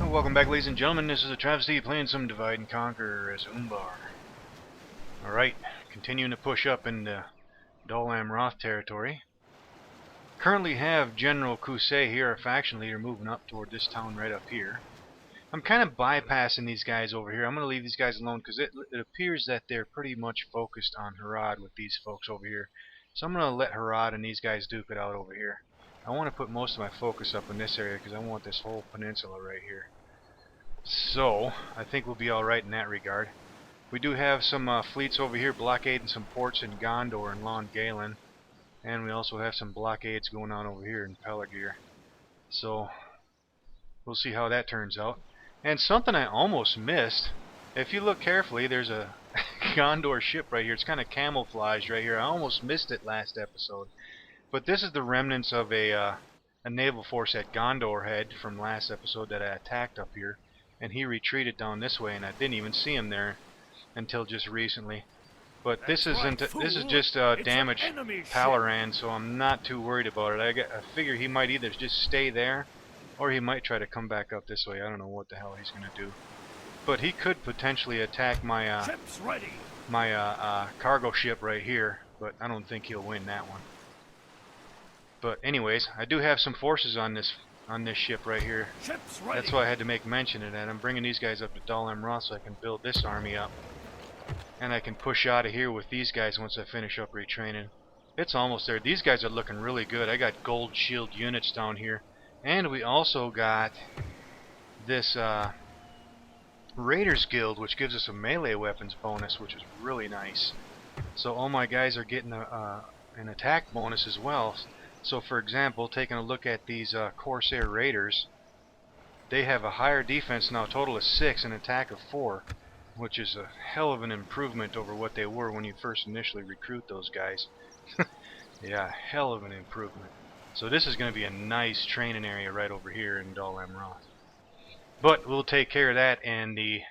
Welcome back, ladies and gentlemen. This is AhTravesty playing some Divide and Conquer as Umbar. Alright, continuing to push up into Dolam Roth territory. Currently have General Kusei here, our faction leader, moving up toward this town right up here. I'm kind of bypassing these guys over here. I'm going to leave these guys alone because it appears that they're pretty much focused on Harad with these folks over here. So I'm going to let Harad and these guys duke it out over here. I want to put most of my focus up in this area because I want this whole peninsula right here. So, I think we'll be alright in that regard. We do have some fleets over here blockading some ports in Gondor and Lond Galen. And we also have some blockades going on over here in Pelargir. So, we'll see how that turns out. And something I almost missed. If you look carefully, there's a Gondor ship right here. It's kind of camouflaged right here. I almost missed it last episode. But this is the remnants of a naval force at Gondor Head from last episode that I attacked up here. And he retreated down this way, and I didn't even see him there until just recently. But this isn't. This is just damaged Palaran, so I'm not too worried about it. I figure he might either just stay there, or he might try to come back up this way. I don't know what the hell he's gonna do. But he could potentially attack my cargo ship right here. But I don't think he'll win that one. But anyways, I do have some forces on this ship right here. That's why I had to make mention of that. I'm bringing these guys up to Dolam Roth so I can build this army up. And I can push out of here with these guys once I finish up retraining. It's almost there. These guys are looking really good. I got gold shield units down here. And we also got this Raiders Guild, which gives us a melee weapons bonus, which is really nice. So all my guys are getting an attack bonus as well. So for example, taking a look at these Corsair Raiders, they have a higher defense now, total of 6, and attack of 4, which is a hell of an improvement over what they were when you first initially recruit those guys. Yeah, hell of an improvement. So this is going to be a nice training area right over here in Dolam Roth. But we'll take care of that in the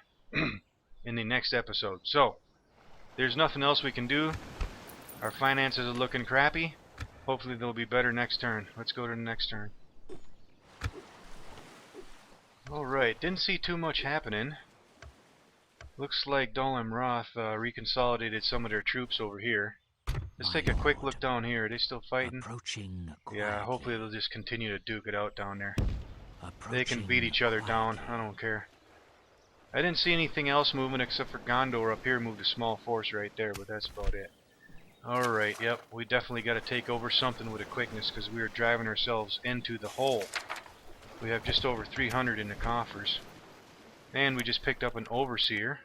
in the next episode. So there's nothing else we can do. Our finances are looking crappy. Hopefully they'll be better next turn. Let's go to the next turn. Alright, didn't see too much happening. Looks like Dolam Roth reconsolidated some of their troops over here. Let's take a quick look down here. Are they still fighting? Yeah, hopefully they'll just continue to duke it out down there. They can beat each other down. I don't care. I didn't see anything else moving except for Gondor up here moved a small force right there, but that's about it. Alright, yep, we definitely got to take over something with a quickness because we are driving ourselves into the hole. We have just over 300 in the coffers. And we just picked up an overseer.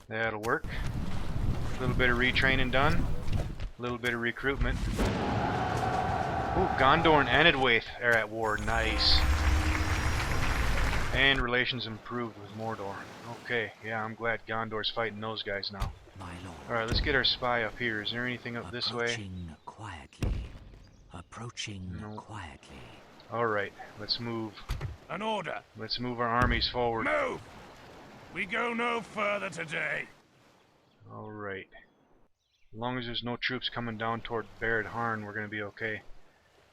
That'll work. A little bit of retraining done. A little bit of recruitment. Ooh, Gondor and Anidwaith are at war. Nice. And relations improved with Mordor. Okay, yeah, I'm glad Gondor's fighting those guys now. Alright, let's get our spy up here. Is there anything up this way? Approaching quietly. Alright, let's move. An order. Let's move our armies forward. Move! We go no further today. Alright. As long as there's no troops coming down toward Barad Harn, we're going to be okay.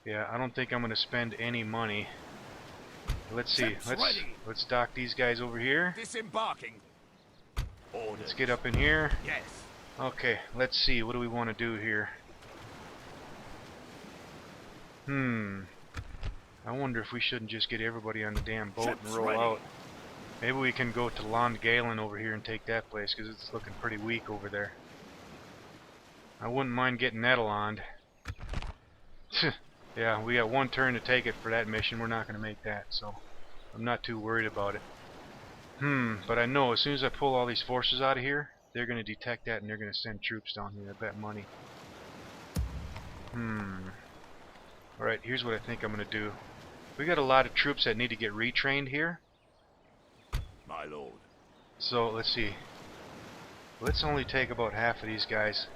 Yeah, I don't think I'm going to spend any money. Let's see. Let's dock these guys over here. Disembarking. Orders. Let's get up in here. Yes. Okay, let's see. What do we want to do here? I wonder if we shouldn't just get everybody on the damn boat and roll out. Maybe we can go to Lond Galen over here and take that place because it's looking pretty weak over there. I wouldn't mind getting Netherland. Yeah, we got one turn to take it for that mission. We're not going to make that, so I'm not too worried about it. But I know as soon as I pull all these forces out of here, they're going to detect that and they're going to send troops down here. I bet money. Alright, here's what I think I'm going to do. We got a lot of troops that need to get retrained here. My lord. So, let's see. Let's only take about half of these guys.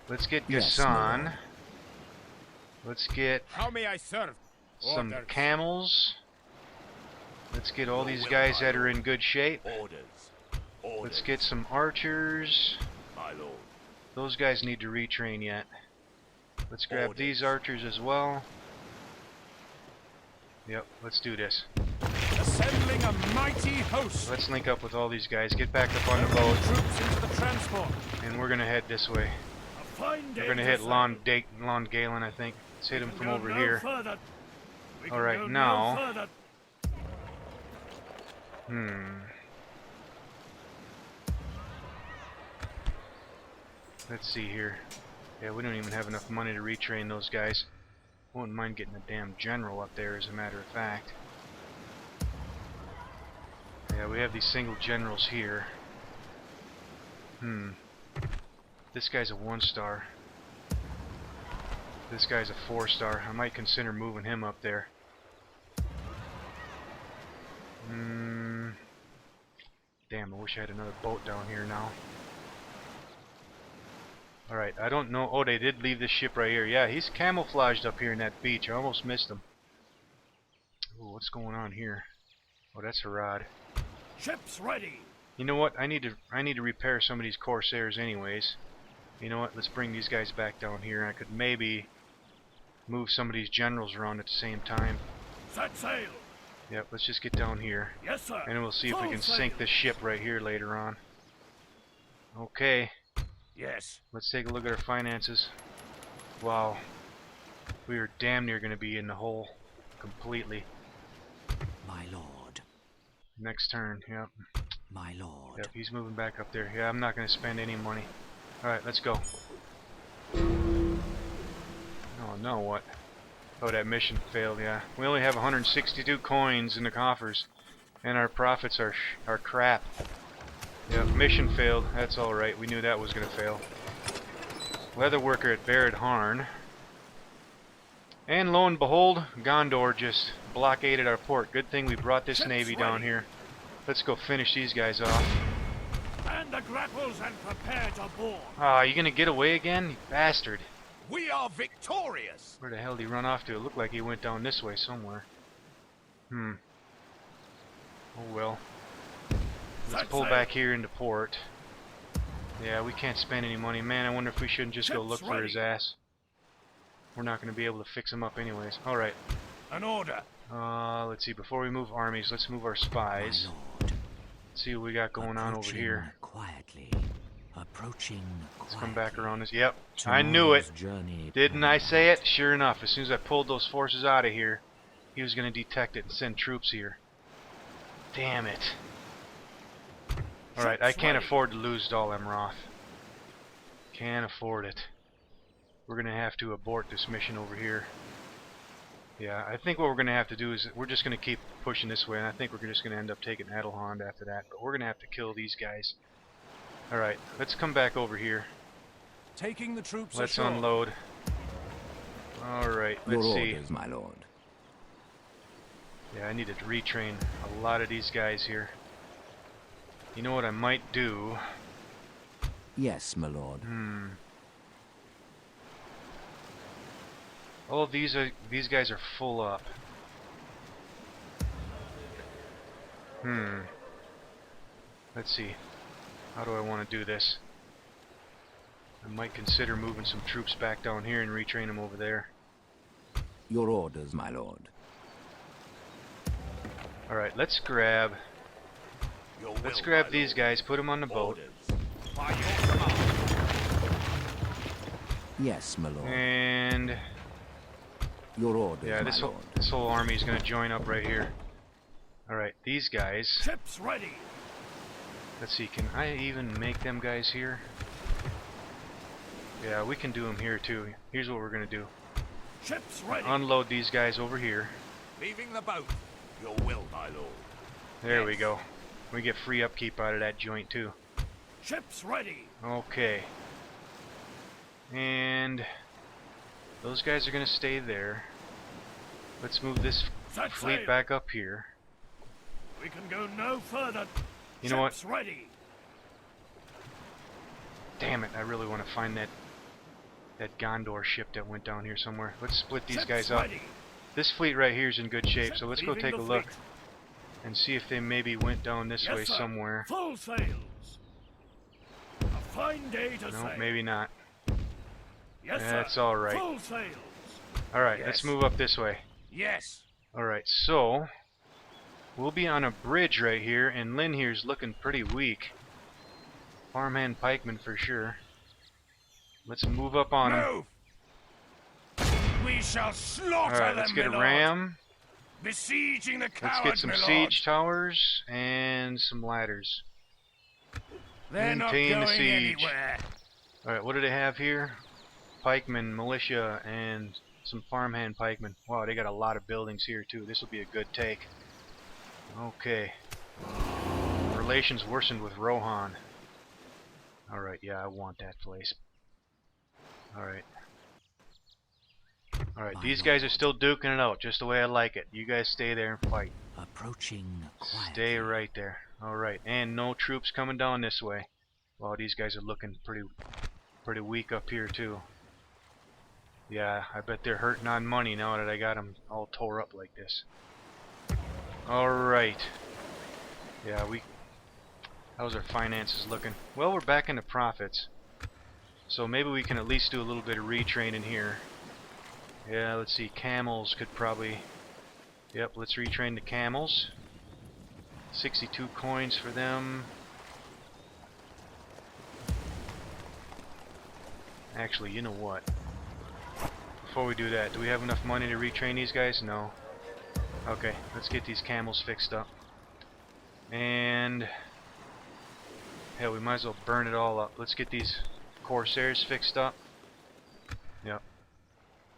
Let's get Gassan. Let's get How may I serve? some camels. Let's get all these guys that are in good shape. Orders. Let's get some archers. My lord. Those guys need to retrain yet. Let's grab these archers as well. Yep, let's do this. Assembling a mighty host. Let's link up with all these guys. Get back up on the boat. Troops into the transport. And we're gonna head this way. A fine day We're gonna to hit sail. Lond Galen, I think. Let's hit him We from can go over no here. further. We can Alright, go now- no further. Let's see here. Yeah, we don't even have enough money to retrain those guys. Wouldn't mind getting a damn general up there, as a matter of fact. Yeah, we have these single generals here. This guy's a 1-star. This guy's a 4-star. I might consider moving him up there. Damn, I wish I had another boat down here now. Alright, I don't know. Oh, they did leave this ship right here. Yeah, he's camouflaged up here in that beach. I almost missed him. Ooh, what's going on here? Oh, that's a rod. Ships ready. You know what? I need to repair some of these Corsairs anyways. You know what? Let's bring these guys back down here. I could maybe move some of these generals around at the same time. Set sail. Yep, let's just get down here. Yes, sir. And we'll see if we Full can sail. sink this ship right here later on. Okay. Yes. Let's take a look at our finances. Wow. We are damn near going to be in the hole completely. My lord. Next turn, yep. My lord. Yep, he's moving back up there. Yeah, I'm not going to spend any money. Alright, let's go. Oh, no, what? Oh, that mission failed, yeah. We only have 162 coins in the coffers. And our profits are crap. Yep, mission failed. That's alright. We knew that was going to fail. Leather worker at Barrett Harn. And lo and behold, Gondor just blockaded our port. Good thing we brought this Ships navy down ready. here. Let's go finish these guys off. And the grapples and prepare to board. Ah, you gonna get away again? You bastard. We are victorious. Where the hell did he run off to? It looked like he went down this way somewhere. Oh well. Let's Set pull sail. back here into port. Yeah, we can't spend any money. Man, I wonder if we shouldn't just go Ships look for his ready. ass. We're not going to be able to fix him up anyways. Alright. An order. Let's see. Before we move armies, let's move our My spies. lord. Let's see what we got going on over Approaching here. Quietly. Approaching Let's quietly. come back around this. Yep. I knew it. Tomorrow's journey Didn't I say it? Sure enough, as soon as I pulled those forces out of here, he was going to detect it and send troops here. Damn it. Alright, I Ships can't ready. afford to lose Dol Amroth. Can't afford it. We're going to have to abort this mission over here. Yeah, I think what we're going to have to do is we're just going to keep pushing this way, and I think we're just going to end up taking Adelhond after that. But we're going to have to kill these guys. Alright, let's come back over here. Taking the troops Let's ashore. unload. Alright, Your let's see. orders, my lord. Yeah, I needed to retrain a lot of these guys here. You know what I might do? Yes, my lord. All of these guys are full up. Let's see. How do I want to do this? I might consider moving some troops back down here and retrain them over there. Your orders, my lord. Alright, let's grab Your will, my these lord. guys, put them on the boat, Orders. By your command. Yes, my lord. and Your orders, yeah, my lord. this whole army is going to join up right here. Alright, these guys, Ships ready. let's see, can I even make them guys here? Yeah, we can do them here too. Here's what we're going to do. Ships ready. Unload these guys over here. Leaving the boat. Your will, my lord. There we Yes. go. We get free upkeep out of that joint too. Ships ready. Okay. And those guys are going to stay there. Let's move this Set fleet sail. back up here. We can go no further. You know what? Ships ready. Damn it, I really want to find that Gondor ship that went down here somewhere. Let's split these Ships guys up. ready. This fleet right here is in good shape, Ship so let's go leaving take a the look fleet. and see if they maybe went down this Yes, way sir. somewhere. Full sails. A fine day to No, sail. maybe not. Yes, That's sir. all right. Full sails. Alright, Yes. let's move up this way. Yes. Alright, so We'll be on a bridge right here, and Lynn here's looking pretty weak. Farmhand pikeman for sure. Let's move up on him. Move! We shall slaughter Alright, let's them, get a my lord. ram. Besieging the Let's cowards, get some my lord. siege towers and some ladders. They're not Maintain the going siege. anywhere. Alright, what do they have here? Pikemen, militia, and some farmhand pikemen. Wow, they got a lot of buildings here too. This will be a good take. Okay. Relations worsened with Rohan. Alright, yeah, I want that place. Alright. Alright, these guys are still duking it out, just the way I like it. You guys stay there and fight. Approaching quietly. Stay right there. Alright, and no troops coming down this way. Wow, these guys are looking pretty weak up here too. Yeah, I bet they're hurting on money now that I got them all tore up like this. Alright. Yeah, how's our finances looking? Well, we're back into profits. So maybe we can at least do a little bit of retraining here. Yeah, let's see, camels could probably... Yep, let's retrain the camels. 62 coins for them. Actually, you know what? Before we do that, do we have enough money to retrain these guys? No. Okay, let's get these camels fixed up. And... hell, we might as well burn it all up. Let's get these corsairs fixed up. Yep.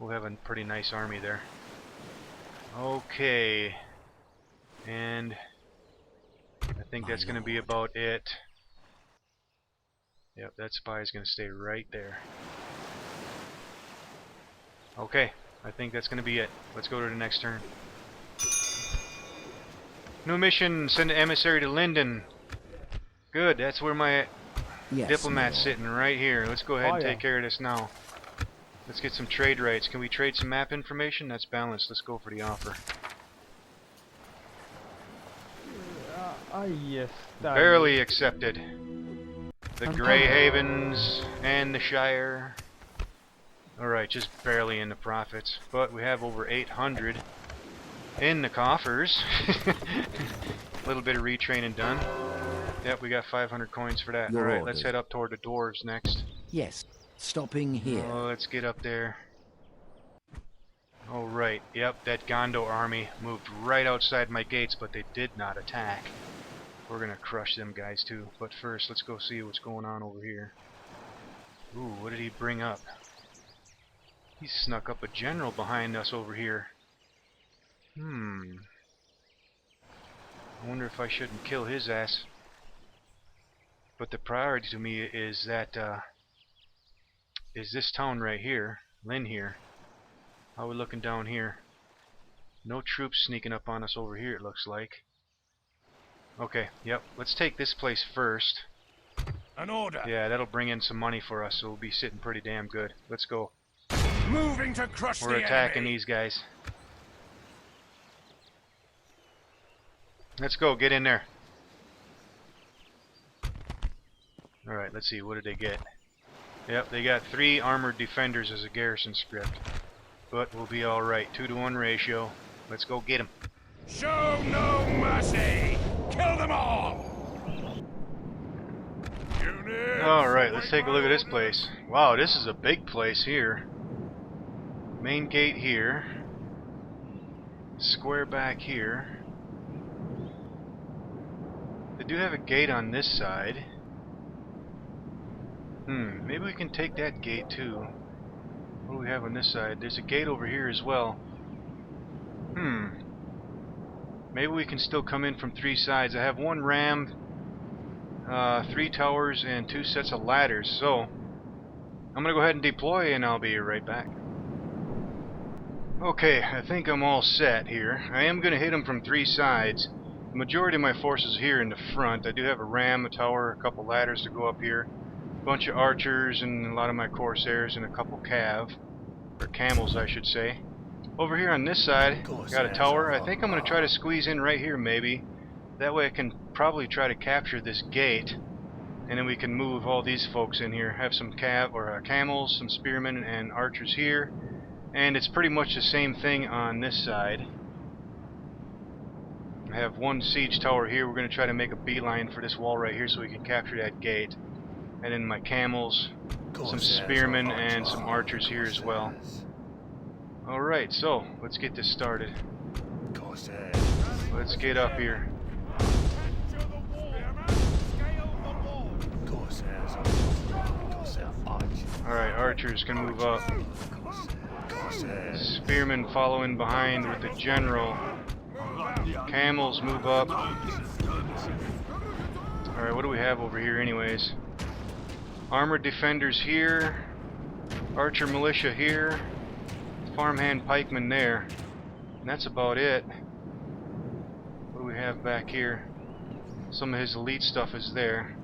We'll have a pretty nice army there. Okay. And... I think that's going to be about it. Yep, that spy is going to stay right there. Okay, I think that's going to be it. Let's go to the next turn. New mission, send an emissary to Linden. Good, that's where my diplomat's sitting, right here. Let's go ahead and take care of this now. Let's get some trade rights. Can we trade some map information? That's balanced. Let's go for the offer. Yes. Barely accepted. The Grey Havens and the Shire. Alright, just barely in the profits. But we have over 800 in the coffers. A little bit of retraining done. Yep, we got 500 coins for that. Alright, let's head up toward the dwarves next. Yes. Stopping here. Oh, let's get up there. Alright, yep, that Gondo army moved right outside my gates, but they did not attack. We're gonna crush them guys too. But first, let's go see what's going on over here. Ooh, what did he bring up? He snuck up a general behind us over here. I wonder if I shouldn't kill his ass. But the priority to me is that, is this town right here, Lynn here. How are we looking down here? No troops sneaking up on us over here, it looks like. Okay, yep, let's take this place first. An order. Yeah, that'll bring in some money for us, so we'll be sitting pretty damn good. Let's go. Moving to crush We're the attacking enemy. these guys. Let's go, get in there. Alright, let's see, what did they get? Yep, they got 3 armored defenders as a garrison script. But we'll be alright. 2-to-1 ratio. Let's go get them. Show no mercy. Kill them all. Alright, let's take a look at this place. Wow, this is a big place here. Main gate here. Square back here. They do have a gate on this side. Maybe we can take that gate too. What do we have on this side? There's a gate over here as well. Maybe we can still come in from 3 sides. I have 1 ram, 3 towers, and 2 sets of ladders. So, I'm going to go ahead and deploy, and I'll be right back. Okay, I think I'm all set here. I am going to hit them from 3 sides. The majority of my forces here in the front. I do have a ram, a tower, a couple ladders to go up here. A bunch of archers, and a lot of my corsairs, and a couple cav. Or camels, I should say. Over here on this side, got a tower. I think I'm going to try to squeeze in right here, maybe. That way I can probably try to capture this gate. And then we can move all these folks in here. Have some camels, some spearmen, and archers here. And it's pretty much the same thing on this side. I have one siege tower here. We're going to try to make a beeline for this wall right here so we can capture that gate. And then my camels, some spearmen, and some archers here as well. Alright, so let's get this started. Let's get up here. Alright, archers can move up. Spearmen following behind with the general. Camels move up. Alright, what do we have over here anyways? Armored defenders here. Archer militia here. Farmhand pikemen there. And that's about it. What do we have back here? Some of his elite stuff is there.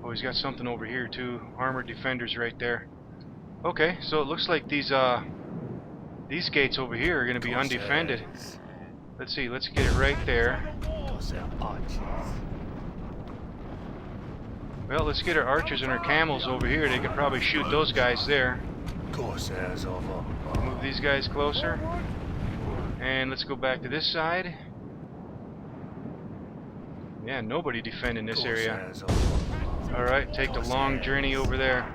Oh, he's got something over here too. Armored defenders right there. Okay, so it looks like these gates over here are going to be undefended. Let's see, let's get it right there. Well, let's get our archers and our camels over here. They could probably shoot those guys there. Move these guys closer. And let's go back to this side. Yeah, nobody defending this area. Alright, take the long journey over there.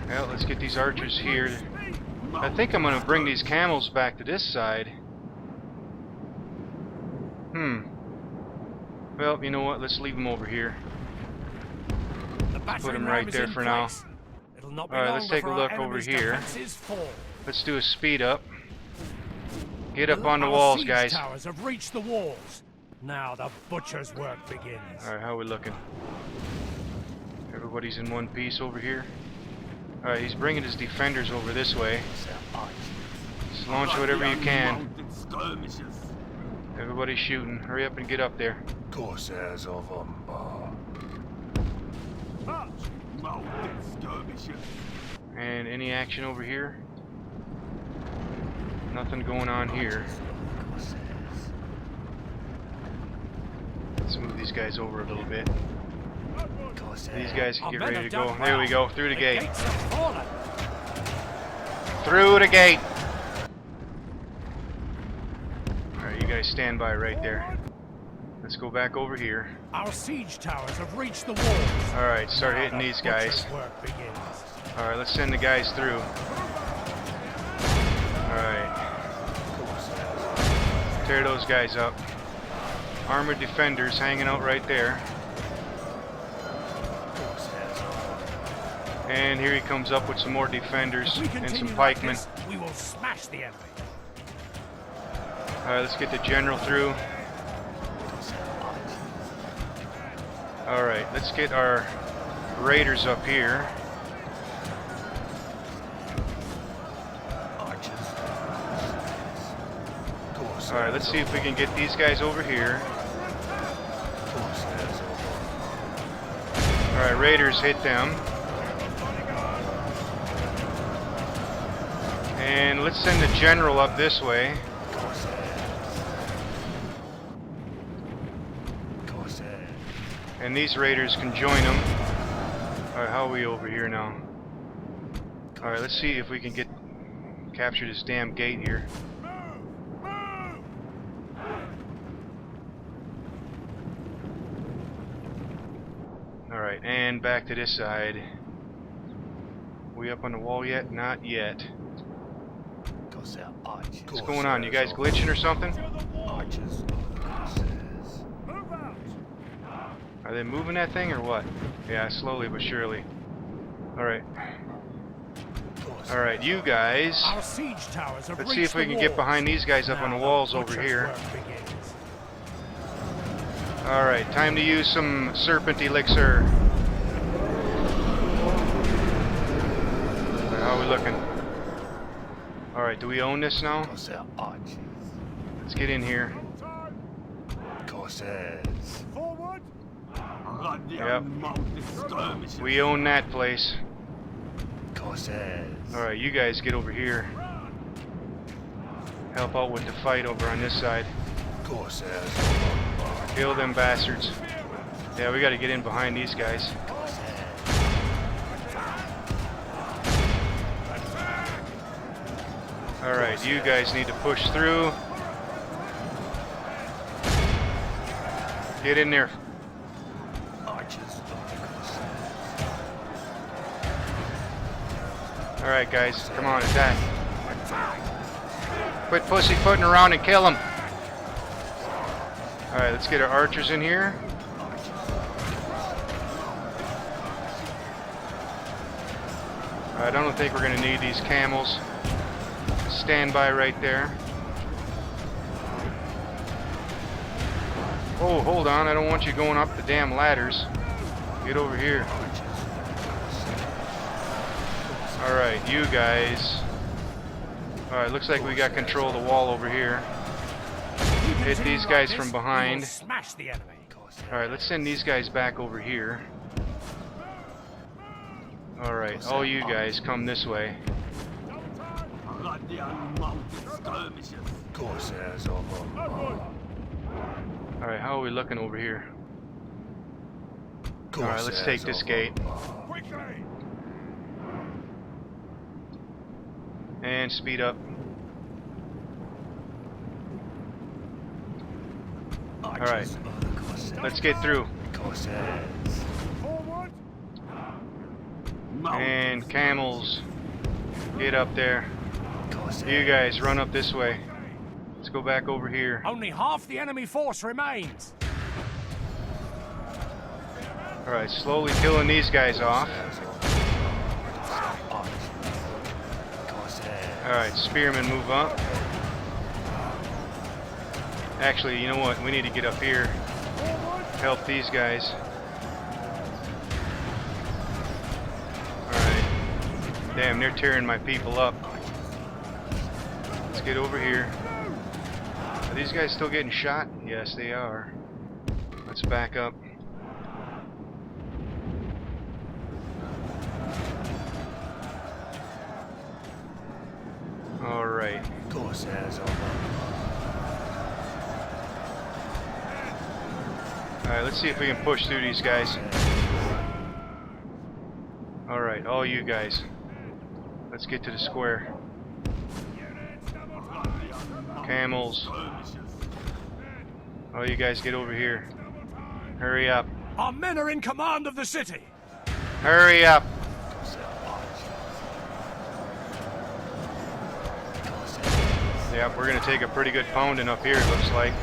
Well, let's get these archers here. I think I'm going to bring these camels back to this side. Well, you know what? Let's leave them over here. Put them right there for now. Alright, let's take a look over here. Let's do a speed up. Get up on the walls, guys. Towers have reached the walls. Now the butcher's work begins. Alright, how are we looking? Everybody's in one piece over here. Alright, he's bringing his defenders over this way. Just launch whatever you can. Everybody's shooting. Hurry up and get up there. Corsairs of Umbar. And any action over here? Nothing going on here. Let's move these guys over a little bit. These guys can get ready to go. There we go, through the gate. Through the gate! Alright, you guys stand by right there. Let's go back over here. Our siege towers have reached the walls. Alright, start hitting these guys. Alright, let's send the guys through. Alright. Tear those guys up. Armored defenders hanging out right there. And here he comes up with some more defenders and some pikemen. We will smash the enemy. Alright, let's get the general through. Alright, let's get our raiders up here. Alright, let's see if we can get these guys over here. Alright, raiders hit them. And let's send the general up this way. And these raiders can join them. Alright, how are we over here now? Alright, let's see if we can capture this damn gate here. Alright, and back to this side. We up on the wall yet? Not yet. What's going on? You guys glitching or something? Are they moving that thing or what? Yeah, slowly but surely. Alright. Alright, you guys. Let's see if we can get behind these guys up on the walls over here. Alright, time to use some serpent elixir. Alright, how are we looking? Alright, do we own this now? Let's get in here. Yep. We own that place. Alright, you guys get over here. Help out with the fight over on this side. Kill them bastards. Yeah, we gotta get in behind these guys. Alright. Alright, you guys need to push through. Get in there. Alright guys, come on, attack. Quit pussyfooting around and kill them. Alright, let's get our archers in here. I don't think we're going to need these camels. Stand by right there. Oh, hold on, I don't want you going up the damn ladders. Get over here. Alright, you guys. Alright, looks like we got control of the wall over here. Hit these guys from behind. Alright, let's send these guys back over here. Alright, all you guys come this way. Alright, how are we looking over here? Alright, let's take this gate. And speed up. Alright, let's get through. And camels, get up there. You guys run up this way. Let's go back over here. Only half the enemy force remains. Alright, slowly killing these guys off. Alright, spearmen move up. Actually, you know what? We need to get up here. Help these guys. Alright. Damn, they're tearing my people up. Let's get over here. Are these guys still getting shot? Yes, they are. Let's back up. Alright. Alright, let's see if we can push through these guys. Alright, all you guys. Let's get to the square. Camels. All you guys get over here. Hurry up. Our men are in command of the city. Hurry up. Yep, we're going to take a pretty good pounding up here, it looks like.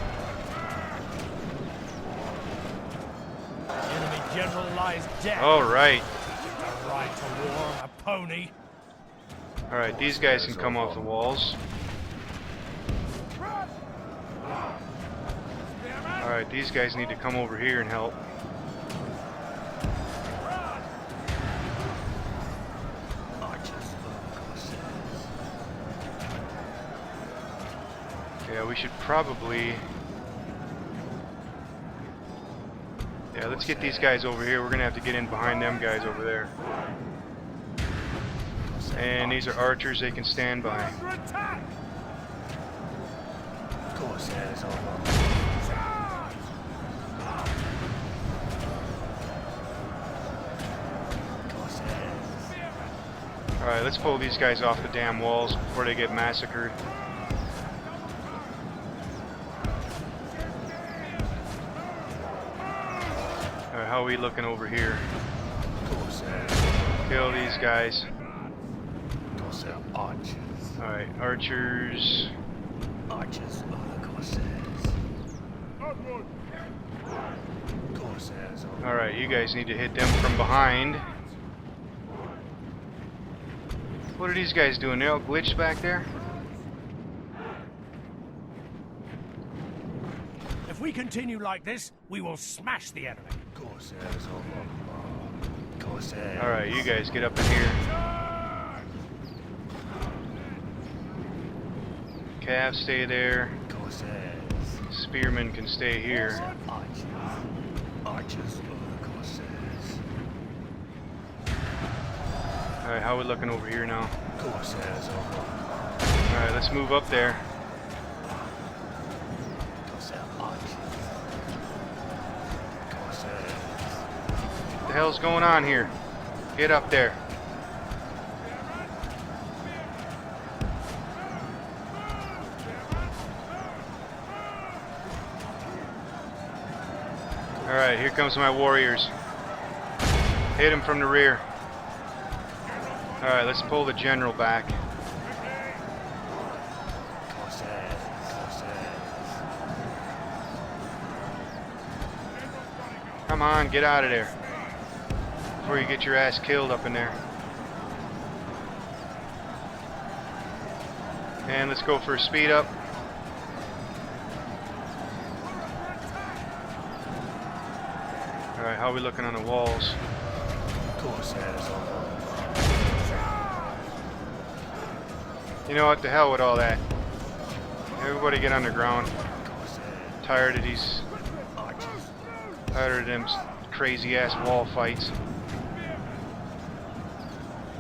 The enemy general lies dead. Alright. The right to war, a pony. Alright, these guys can come off the walls. Alright, these guys need to come over here and help. Yeah, we should probably... Yeah, let's get these guys over here. We're going to have to get in behind them guys over there. And these are archers. They can stand by. Alright, let's pull these guys off the damn walls before they get massacred. How are we looking over here? Kill these guys. Alright, archers. Alright, you guys need to hit them from behind. What are these guys doing? They're all glitched back there? If we continue like this, we will smash the enemy. Alright, you guys get up in here. Calves stay there. Spearmen can stay here. Alright, how are we looking over here now? Alright, let's move up there. What the hell's going on here? Get up there. Alright, here comes my warriors. Hit him from the rear. Alright, let's pull the general back. Come on, get out of there before you get your ass killed up in there. And let's go for a speed up. Alright, how are we looking on the walls? You know what, the hell with all that. Everybody get underground. Tired of these... Tired of them crazy ass wall fights.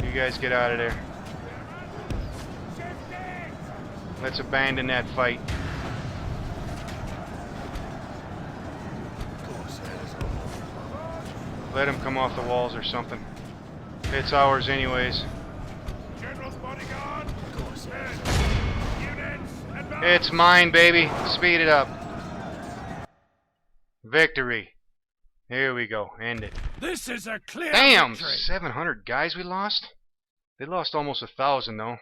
You guys get out of there. Let's abandon that fight. Let him come off the walls or something. It's ours anyways. General's bodyguard. It's mine, baby. Speed it up. Victory. Here we go. End it. This is a clear Damn! victory. 700 guys we lost? They lost almost 1,000 though.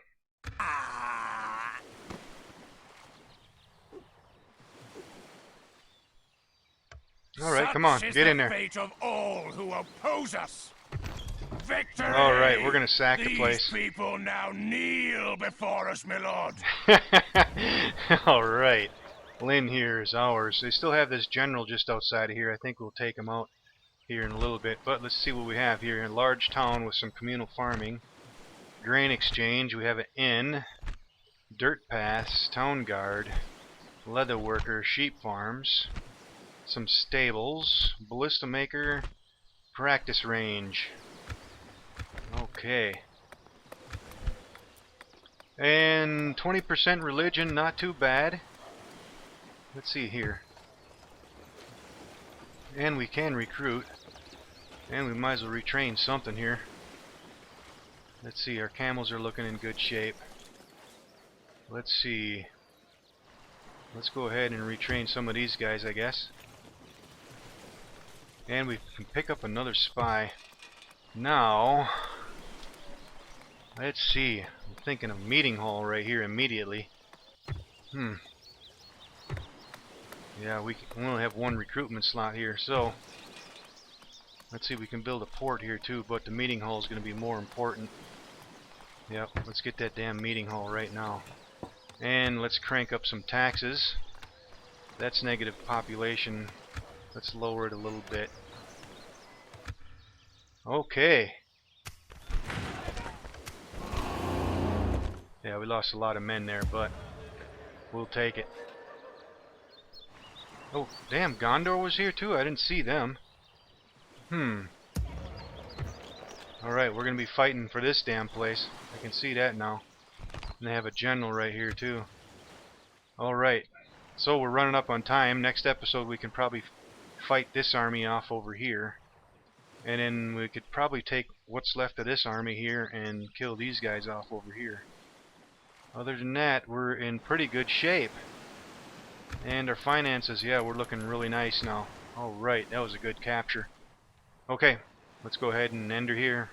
Alright, come on. Such is Get in the there. fate of all who oppose us. Victory! Alright, we're gonna sack the These place. people now kneel before us, my lord. Alright. Lynn here is ours. They still have this general just outside of here. I think we'll take him out here in a little bit. But let's see what we have here. A large town with some communal farming. Grain exchange. We have an inn. Dirt paths. Town guard. Leather worker. Sheep farms. Some stables. Ballista maker. Practice range. Okay. And 20% religion. Not too bad. Let's see here. And we can recruit. And we might as well retrain something here. Let's see, our camels are looking in good shape. Let's see. Let's go ahead and retrain some of these guys, I guess. And we can pick up another spy. Now, let's see. I'm thinking of meeting hall right here immediately. Yeah, we only have one recruitment slot here, so let's see, we can build a port here too, but the meeting hall is going to be more important. Yep, let's get that damn meeting hall right now. And let's crank up some taxes. That's negative population. Let's lower it a little bit. Okay. Yeah, we lost a lot of men there, but we'll take it. Oh, damn, Gondor was here too? I didn't see them. Alright, we're gonna be fighting for this damn place. I can see that now. And they have a general right here too. Alright, so we're running up on time. Next episode we can probably fight this army off over here. And then we could probably take what's left of this army here and kill these guys off over here. Other than that, we're in pretty good shape. And our finances, yeah, we're looking really nice now. Alright, that was a good capture. Okay, let's go ahead and end her here.